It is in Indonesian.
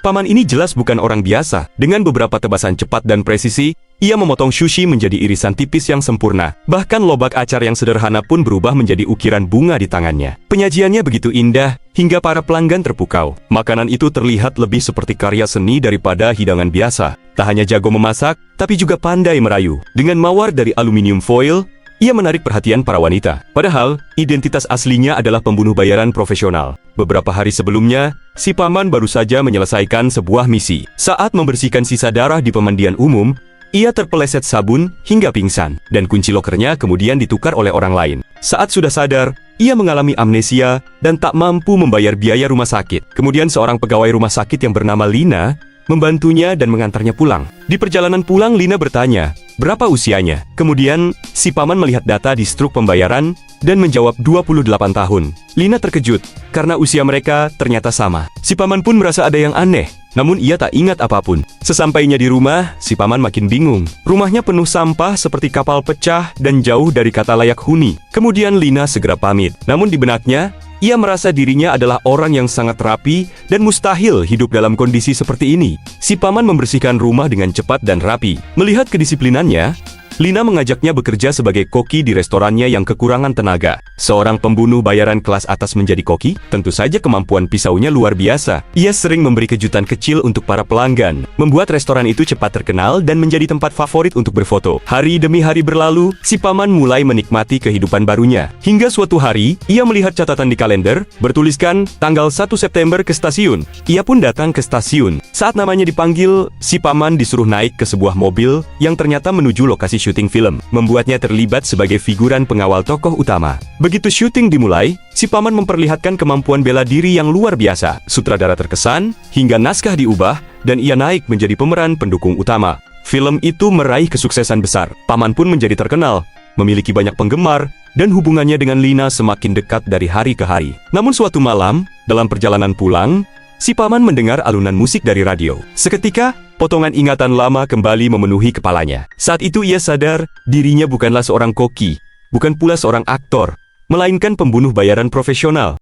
Paman ini jelas bukan orang biasa. Dengan beberapa tebasan cepat dan presisi, ia memotong sushi menjadi irisan tipis yang sempurna. Bahkan lobak acar yang sederhana pun berubah menjadi ukiran bunga di tangannya. Penyajiannya begitu indah, hingga para pelanggan terpukau. Makanan itu terlihat lebih seperti karya seni daripada hidangan biasa. Tak hanya jago memasak, tapi juga pandai merayu. Dengan mawar dari aluminium foil, ia menarik perhatian para wanita. Padahal, identitas aslinya adalah pembunuh bayaran profesional. Beberapa hari sebelumnya, si paman baru saja menyelesaikan sebuah misi. Saat membersihkan sisa darah di pemandian umum, ia terpeleset sabun hingga pingsan, dan kunci lokernya kemudian ditukar oleh orang lain. Saat sudah sadar, ia mengalami amnesia dan tak mampu membayar biaya rumah sakit. Kemudian seorang pegawai rumah sakit yang bernama Lina membantunya dan mengantarnya pulang. Di perjalanan pulang, Lina bertanya, berapa usianya? Kemudian, si paman melihat data di struk pembayaran dan menjawab 28 tahun. Lina terkejut, karena usia mereka ternyata sama. Si paman pun merasa ada yang aneh, namun ia tak ingat apapun. Sesampainya di rumah, si paman makin bingung. Rumahnya penuh sampah seperti kapal pecah dan jauh dari kata layak huni. Kemudian Lina segera pamit. Namun di benaknya, ia merasa dirinya adalah orang yang sangat rapi dan mustahil hidup dalam kondisi seperti ini. Si paman membersihkan rumah dengan cepat dan rapi. Melihat kedisiplinannya, Lina mengajaknya bekerja sebagai koki di restorannya yang kekurangan tenaga. Seorang pembunuh bayaran kelas atas menjadi koki, tentu saja kemampuan pisaunya luar biasa. Ia sering memberi kejutan kecil untuk para pelanggan, membuat restoran itu cepat terkenal dan menjadi tempat favorit untuk berfoto. Hari demi hari berlalu, si paman mulai menikmati kehidupan barunya. Hingga suatu hari, ia melihat catatan di kalender, bertuliskan tanggal 1 September ke stasiun. Ia pun datang ke stasiun. Saat namanya dipanggil, si paman disuruh naik ke sebuah mobil yang ternyata menuju lokasi syuting film, membuatnya terlibat sebagai figuran pengawal tokoh utama. Begitu syuting dimulai, si paman memperlihatkan kemampuan bela diri yang luar biasa. Sutradara terkesan, hingga naskah diubah, dan ia naik menjadi pemeran pendukung utama. Film itu meraih kesuksesan besar. Paman pun menjadi terkenal, memiliki banyak penggemar, dan hubungannya dengan Lina semakin dekat dari hari ke hari. Namun suatu malam, dalam perjalanan pulang, si paman mendengar alunan musik dari radio. Seketika, potongan ingatan lama kembali memenuhi kepalanya. Saat itu ia sadar, dirinya bukanlah seorang koki, bukan pula seorang aktor, melainkan pembunuh bayaran profesional.